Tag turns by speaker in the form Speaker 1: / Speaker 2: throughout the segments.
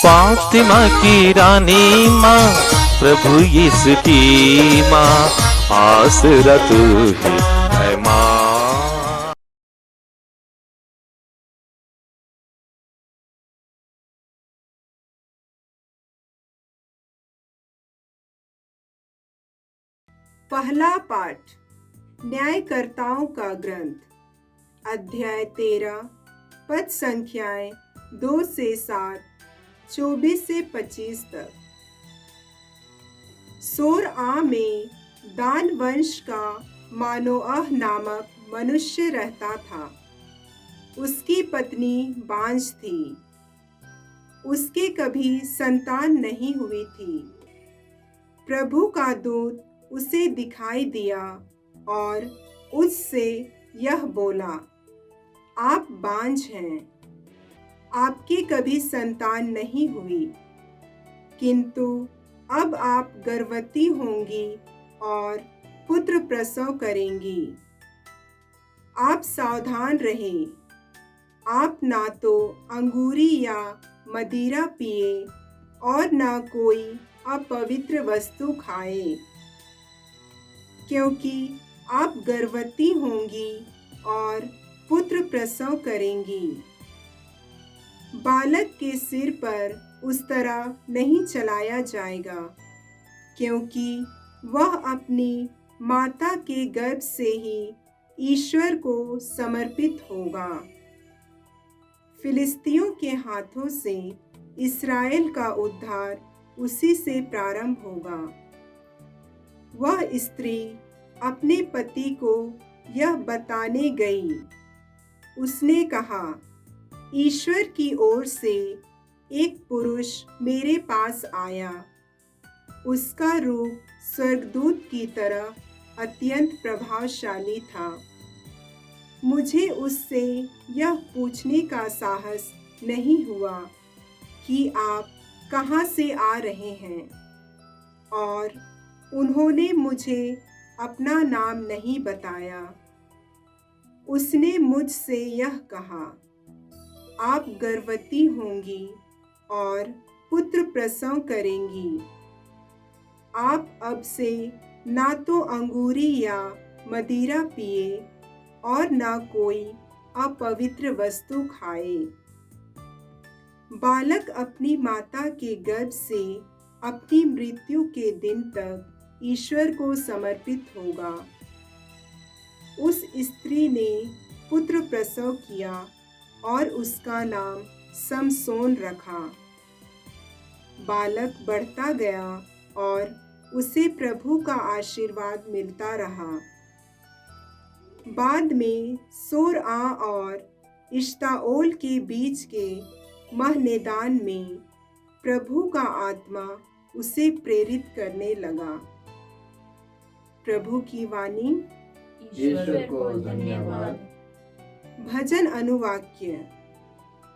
Speaker 1: फातिमा की रानी माँ, प्रभु यीशु की माँ, आसरा तू ही है माँ।
Speaker 2: पहला पाठ न्यायकर्ताओं का ग्रंथ, अध्याय 13, पद संख्याएं 2 से 7, 24 से 25 तक। सोरआ में दान वंश का मानोअह नामक मनुष्य रहता था। उसकी पत्नी बांझ थी। उसके कभी संतान नहीं हुई थी। प्रभु का दूत उसे दिखाई दिया और उससे यह बोला, आप बांझ हैं, आपकी कभी संतान नहीं हुई, किंतु अब आप गर्भवती होंगी और पुत्र प्रसव करेंगी। आप सावधान रहें, आप ना तो अंगूरी या मदिरा पिए और ना कोई अपवित्र वस्तु खाए, क्योंकि आप गर्भवती होंगी और पुत्र प्रसव करेंगी। बालक के सिर पर उस तरह नहीं चलाया जाएगा, क्योंकि वह अपनी माता के गर्भ से ही ईश्वर को समर्पित होगा। फिलिस्तियों के हाथों से इस्राएल का उद्धार उसी से प्रारंभ होगा। वह स्त्री अपने पति को यह बताने गई। उसने कहा, ईश्वर की ओर से एक पुरुष मेरे पास आया। उसका रूप स्वर्गदूत की तरह अत्यंत प्रभावशाली था। मुझे उससे यह पूछने का साहस नहीं हुआ कि आप कहाँ से आ रहे हैं, और उन्होंने मुझे अपना नाम नहीं बताया। उसने मुझसे यह कहा, आप गर्भवती होंगी और पुत्र प्रसव करेंगी। आप अब से ना तो अंगूरी या मदिरा पिए और ना कोई अपवित्र वस्तु खाए। बालक अपनी माता के गर्भ से अपनी मृत्यु के दिन तक ईश्वर को समर्पित होगा। उस स्त्री ने पुत्र प्रसव किया और उसका नाम समसोन रखा। बालक बढ़ता गया और उसे प्रभु का आशीर्वाद मिलता रहा। बाद में सोरआ और इश्ताओल के बीच के महनेदान में प्रभु का आत्मा उसे प्रेरित करने लगा। प्रभु की वाणी।
Speaker 3: ईश्वर को धन्यवाद।
Speaker 2: भजन अनुवाक्य।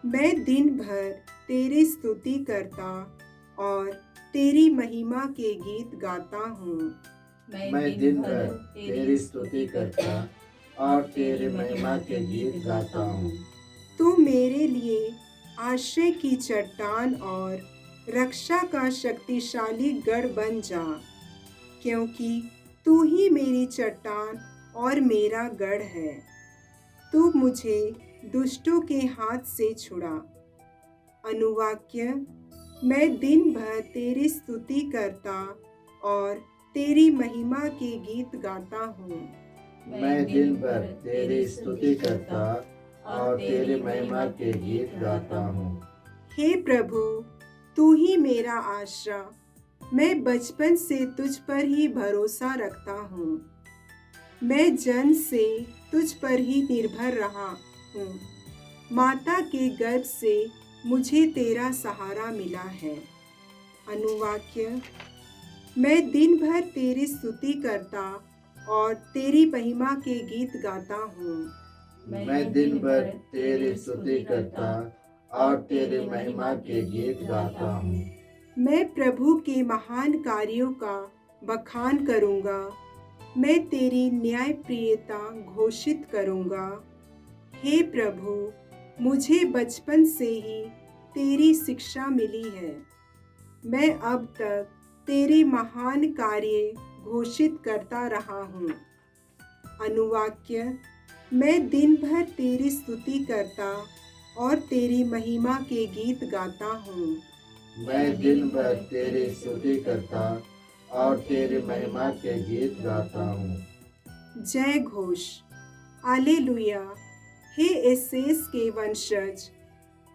Speaker 2: मैं दिन भर तेरी स्तुति करता और तेरी महिमा के गीत गाता हूँ।
Speaker 3: मैं दिन भर तेरी स्तुति करता और तेरी महिमा के गीत गाता हूँ।
Speaker 2: तू मेरे लिए आश्रय की चट्टान और रक्षा का शक्तिशाली गढ़ बन जा, क्योंकि तू ही मेरी चट्टान और मेरा गढ़ है। तू मुझे दुष्टों के हाथ से छुड़ा। अनुवाक्य। मैं दिन भर तेरी स्तुति करता और तेरी महिमा के गीत गाता हूँ।
Speaker 3: मैं दिन भर तेरी स्तुति करता और तेरी महिमा के गीत गाता हूँ।
Speaker 2: हे प्रभु, तू ही मेरा आश्रय। मैं बचपन से तुझ पर ही भरोसा रखता हूँ। मैं जन्म से तुझ पर ही निर्भर रहा हूँ। माता के गर्भ से मुझे तेरा सहारा मिला है। अनुवाक्य। मैं दिन भर तेरी स्तुति करता और तेरी महिमा के गीत गाता हूँ।
Speaker 3: मैं दिन भर तेरी स्तुति करता और तेरी महिमा के गीत गाता हूँ।
Speaker 2: मैं प्रभु के महान कार्यों का बखान करूँगा। मैं तेरी न्यायप्रियता घोषित करूँगा। हे प्रभु, मुझे बचपन से ही तेरी शिक्षा मिली है। मैं अब तक तेरे महान कार्य घोषित करता रहा हूँ। अनुवाक्य: मैं दिन भर तेरी स्तुति करता और तेरी महिमा के गीत गाता हूँ।
Speaker 3: मैं दिन भर तेरी स्तुति करता और तेरी महिमा के गीत गाता हूँ।
Speaker 2: जय घोष। हालेलुया। हे एसेस के वंशज,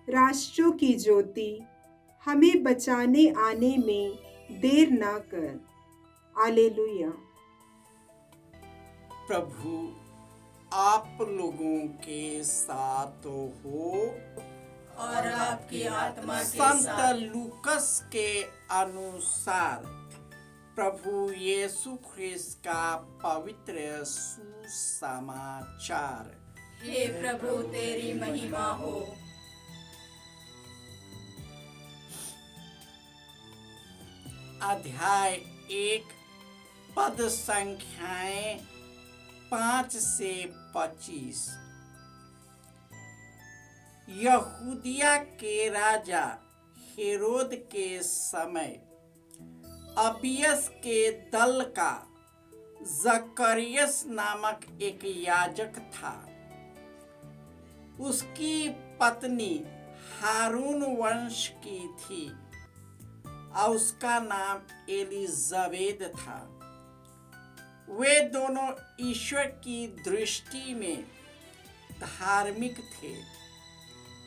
Speaker 2: राष्ट्रों की ज्योति, हमें बचाने आने में देर ना कर। हालेलुया।
Speaker 4: प्रभु आप लोगों के साथ हो
Speaker 5: और आपकी आत्मा के
Speaker 4: संत
Speaker 5: साथ।
Speaker 4: लूकस के अनुसार प्रभु यीशु ख्रिस्त का पवित्र सुसमाचार।
Speaker 5: हे प्रभु तेरी महिमा हो।
Speaker 4: अध्याय 1 पद संख्याएं 5 से 25। यहूदिया के राजा हेरोद के समय अबियस के दल का जकरियस नामक एक याजक था। उसकी पत्नी हारून वंश की थी और उसका नाम एलिजाबेथ था। वे दोनों ईश्वर की दृष्टि में धार्मिक थे।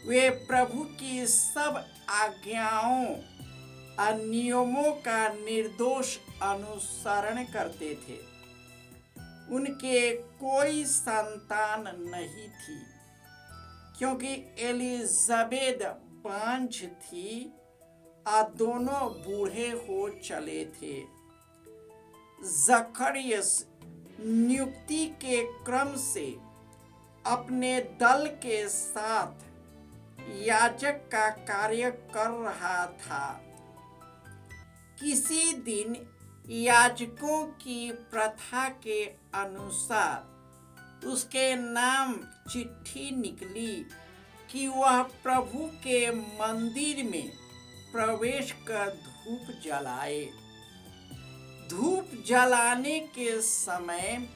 Speaker 4: वे प्रभु की सब आज्ञाओं और नियमों का निर्दोष अनुसरण करते थे। उनके कोई संतान नहीं थी, क्योंकि एलिजाबेथ बांझ थी और दोनों बूढ़े हो चले थे। जकरियस नियुक्ति के क्रम से अपने दल के साथ याजक का कार्य कर रहा था। किसी दिन याजकों की प्रथा के अनुसार उसके नाम चिट्ठी निकली कि वह प्रभु के मंदिर में प्रवेश कर धूप जलाए। धूप जलाने के समय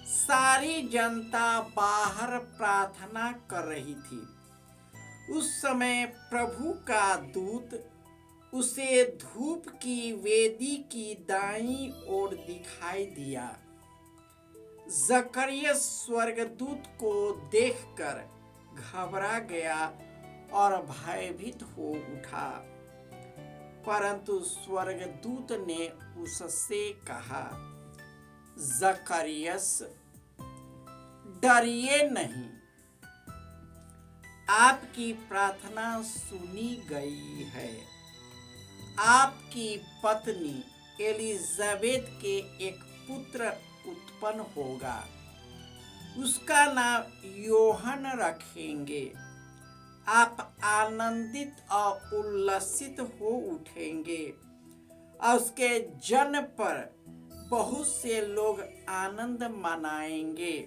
Speaker 4: सारी जनता बाहर प्रार्थना कर रही थी। उस समय प्रभु का दूत उसे धूप की वेदी की दाईं ओर दिखाई दिया। जकरियस स्वर्गदूत को देखकर घबरा गया और भयभीत हो उठा। परंतु स्वर्गदूत ने उससे कहा, जकरियस डरिए नहीं, आपकी प्रार्थना सुनी गई है। आपकी पत्नी एलिजाबेथ के एक पुत्र उत्पन्न होगा, उसका नाम योहन रखेंगे। आप आनंदित और उल्लसित हो उठेंगे और उसके जन्म पर बहुत से लोग आनंद मनाएंगे।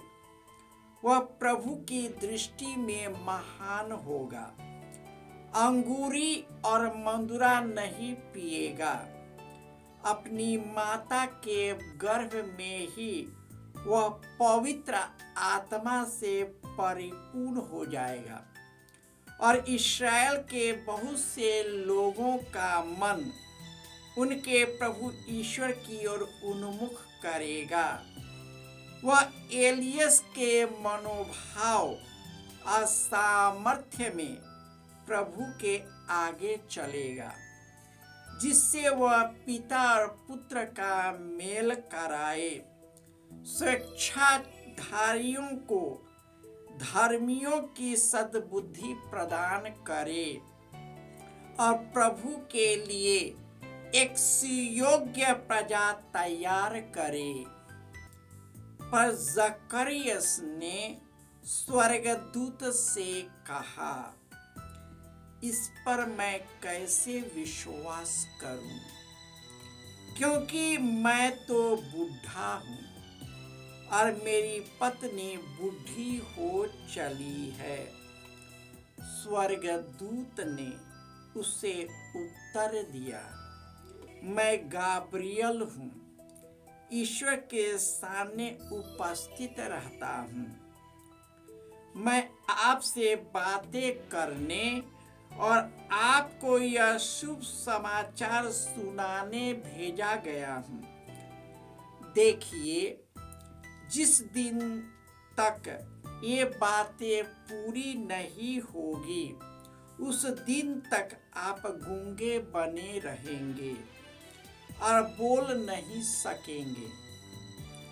Speaker 4: वह प्रभु की दृष्टि में महान होगा। अंगूरी और मंदुरा नहीं पिएगा। अपनी माता के गर्भ में ही वह पवित्र आत्मा से परिपूर्ण हो जाएगा और इस्राएल के बहुत से लोगों का मन उनके प्रभु ईश्वर की ओर उन्मुख करेगा। वह एलियस के मनोभाव और सामर्थ्य में प्रभु के आगे चलेगा, जिससे वह पिता और पुत्र का मेल कराए, स्वेच्छाधारियों को धर्मियों की सद्बुद्धि प्रदान करे और प्रभु के लिए एक सुयोग्य प्रजा तैयार करे। पर जकरियस ने स्वर्गदूत से कहा, इस पर मैं कैसे विश्वास करूं, क्योंकि मैं तो बूढ़ा हूं और मेरी पत्नी बूढ़ी हो चली है। स्वर्गदूत ने उसे उत्तर दिया, मैं गाब्रियल हूँ, ईश्वर के सामने उपस्थित रहता हूँ। मैं आपसे बातें करने और आपको यह शुभ समाचार सुनाने भेजा गया हूँ। देखिए, जिस दिन तक ये बातें पूरी नहीं होगी, उस दिन तक आप गूंगे बने रहेंगे और बोल नहीं सकेंगे,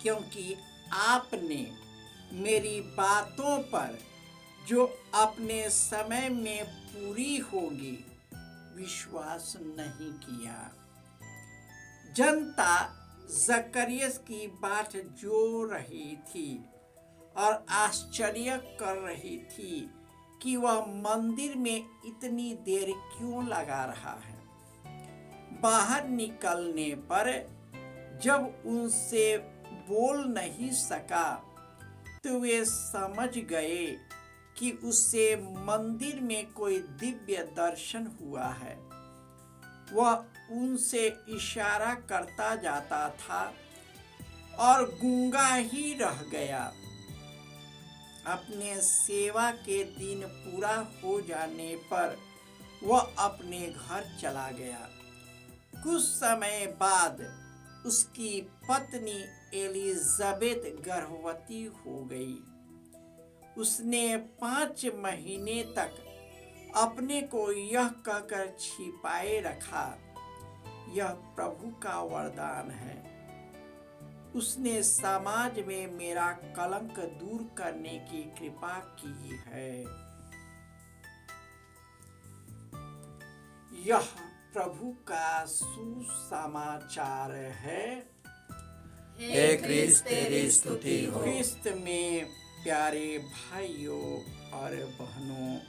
Speaker 4: क्योंकि आपने मेरी बातों पर जो अपने समय में पूरी होगी विश्वास नहीं किया। जनता जकरियस की बाट जो रही थी और आश्चर्य कर रही थी कि वह मंदिर में इतनी देर क्यों लगा रहा है। बाहर निकलने पर जब उनसे बोल नहीं सका तो वे समझ गए कि उससे मंदिर में कोई दिव्य दर्शन हुआ है। वह उनसे इशारा करता जाता था और गूंगा ही रह गया। अपने सेवा के दिन पूरा हो जाने पर वह अपने घर चला गया। कुछ समय बाद उसकी पत्नी एलिजाबेथ गर्भवती हो गई। उसने 5 महीने तक अपने को यह कहकर छिपाए रखा, यह प्रभु का वरदान है। उसने समाज में मेरा कलंक दूर करने की कृपा की है। यह प्रभु का सुसमाचार है।
Speaker 5: हे क्रिस्त तेरी स्तुति हो।
Speaker 4: क्रिस्त में प्यारे भाइयों और बहनों,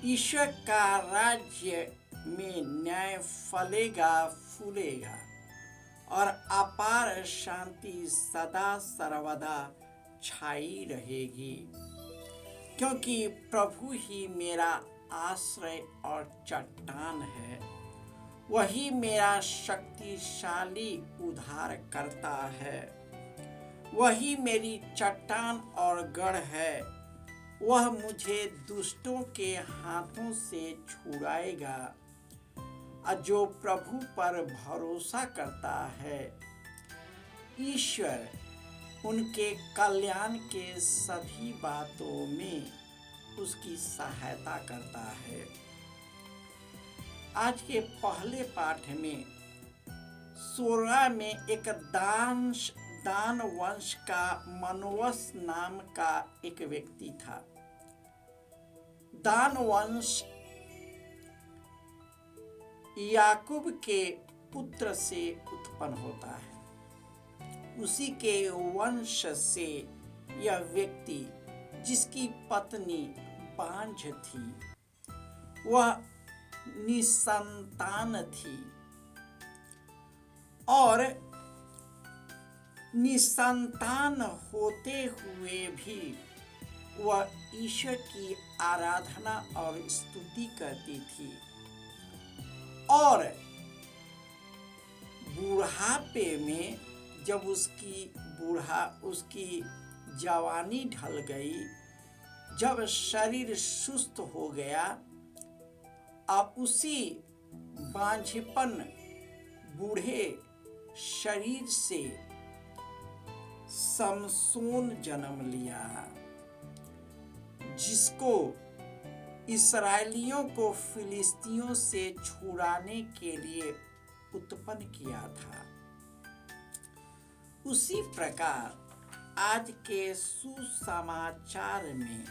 Speaker 4: ईश्वर का राज्य में न्याय फलेगा फूलेगा और अपार शांति सदा सर्वदा छाई रहेगी, क्योंकि प्रभु ही मेरा आश्रय और चट्टान है। वही मेरा शक्तिशाली उद्धार करता है। वही मेरी चट्टान और गढ़ है। वह मुझे दुष्टों के हाथों से छुड़ाएगा। और जो प्रभु पर भरोसा करता है, ईश्वर उनके कल्याण के सभी बातों में उसकी सहायता करता है। आज के पहले पाठ में सोरा में एक दान वंश का मनोवस नाम का एक व्यक्ति था। दान वंश याकूब के पुत्र से उत्पन्न होता है। उसी के वंश से यह व्यक्ति, जिसकी पत्नी बांझ थी, वह निसंतान थी और निसंतान होते हुए भी वह ईश्वर की आराधना और स्तुति करती थी। और बुढ़ापे में जब उसकी जवानी ढल गई, जब शरीर सुस्त हो गया, अब उसी बांझपन बूढ़े शरीर से समसोन जन्म लिया, जिसको इस्राएलियों को फिलिस्तियों से छुड़ाने के लिए उत्पन्न किया था। उसी प्रकार आज के सुसमाचार में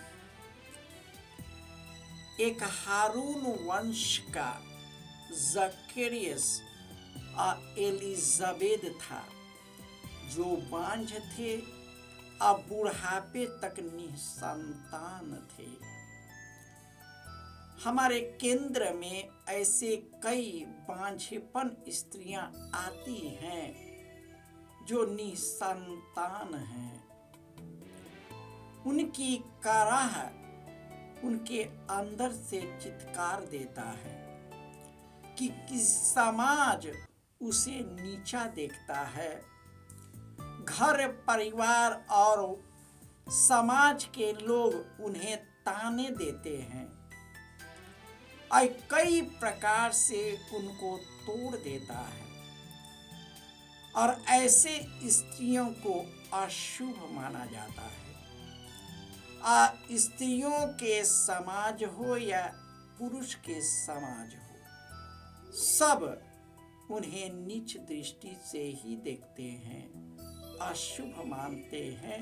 Speaker 4: एक हारून वंश का जकरियस और एलिजाबेथ था, जो बांझ थे, अब बुढ़ापे तक निसंतान थे। हमारे केंद्र में ऐसे कई बांझेपन स्त्रियां आती हैं जो निसंतान हैं। उनकी कराह उनके अंदर से चित्कार देता है कि समाज उसे नीचा देखता है। घर परिवार और समाज के लोग उन्हें ताने देते हैं और कई प्रकार से उनको तोड़ देता है और ऐसे स्त्रियों को अशुभ माना जाता है। स्त्रियों के समाज हो या पुरुष के समाज हो, सब उन्हें नीच दृष्टि से ही देखते हैं, अशुभ मानते हैं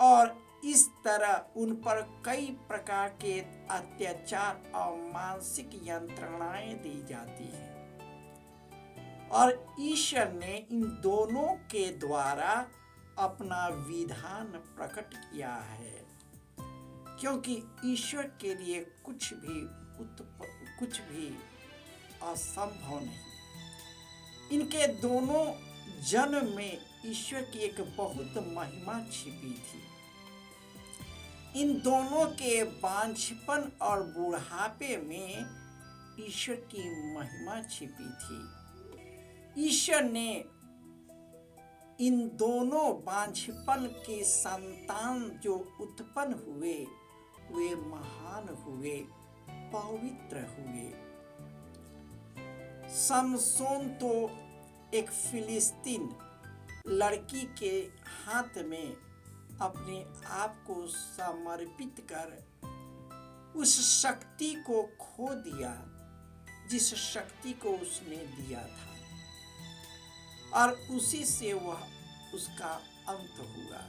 Speaker 4: और इस तरह उन पर कई प्रकार के अत्याचार और मानसिक यंत्रणाएं दी जाती हैं। और ईश्वर ने इन दोनों के द्वारा अपना विधान प्रकट किया है, क्योंकि ईश्वर के लिए कुछ भी असंभव नहीं। इनके दोनों जन्म में ईश्वर की एक बहुत महिमा छिपी थी। इन दोनों के बांझपन और बुढ़ापे में ईश्वर की महिमा छिपी थी। ईश्वर ने इन दोनों बांझपन के संतान जो उत्पन्न हुए वे महान हुए, पवित्र हुए। समसोन तो एक फिलिस्तीन लड़की के हाथ में अपने आप को समर्पित कर उस शक्ति को खो दिया जिस शक्ति को उसने दिया था, और उसी से वह उसका अंत हुआ।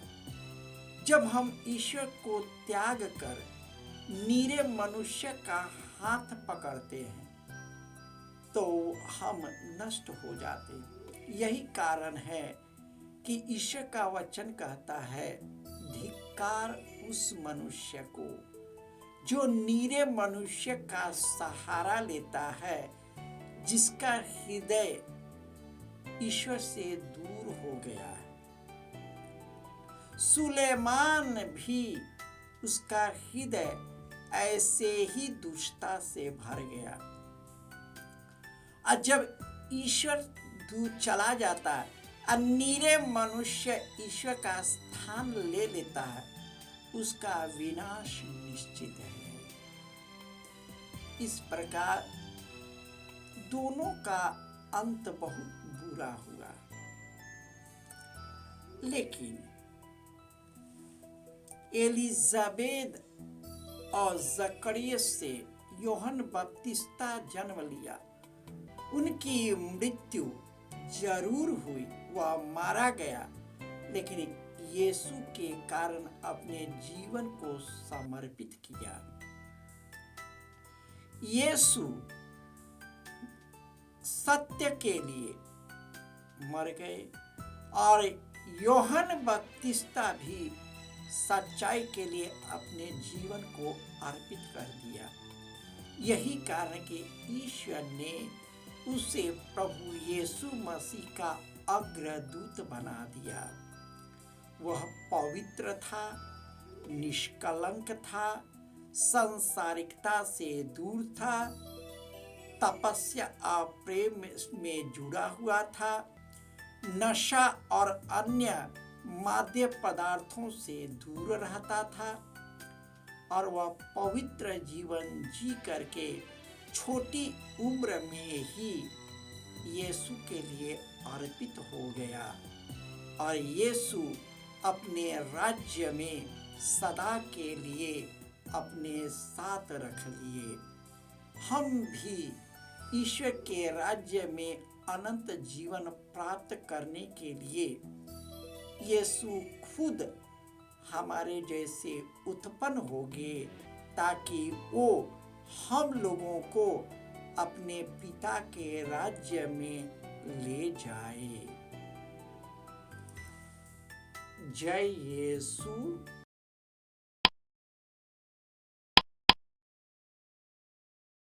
Speaker 4: जब हम ईश्वर को त्याग कर नीरे मनुष्य का हाथ पकड़ते हैं तो हम नष्ट हो जाते हैं। यही कारण है कि ईश्वर का वचन कहता है, धिक्कार उस मनुष्य को जो नीरे मनुष्य का सहारा लेता है, जिसका हृदय ईश्वर से दूर हो गया है। सुलेमान भी उसका हृदय ऐसे ही दुष्टता से भर गया। और जब ईश्वर दूर चला जाता है और नीरे मनुष्य ईश्वर का स्थान ले लेता है, उसका विनाश निश्चित है। इस प्रकार दोनों का अंत बहुत बुरा हुआ। लेकिन एलिजाबेथ और जकरिया से यूहन्ना बपतिस्ता जन्म लिया। उनकी मृत्यु जरूर हुई, वह मारा गया, लेकिन यीशु के कारण अपने जीवन को समर्पित किया। यीशु सत्य के लिए मर गए और यूहन्ना बपतिस्ता भी सच्चाई के लिए अपने जीवन को अर्पित कर दिया। यही कारण कि ईश्वर ने उसे प्रभु यीशु मसीह का अग्रदूत बना दिया। वह पवित्र था, निष्कलंक था, सांसारिकता से दूर था, तपस्या और प्रेम में जुड़ा हुआ था, नशा और अन्य मादक पदार्थों से दूर रहता था और वह पवित्र जीवन जी करके छोटी उम्र में ही यीशु के लिए अर्पित हो गया और यीशु अपने राज्य में सदा के लिए अपने साथ रख लिए। हम भी ईश्वर के राज्य में अनंत जीवन प्राप्त करने के लिए यीशु खुद हमारे जैसे उत्पन्न होंगे ताकि वो हम लोगों को अपने पिता के राज्य में ले जाए। जय यीशु।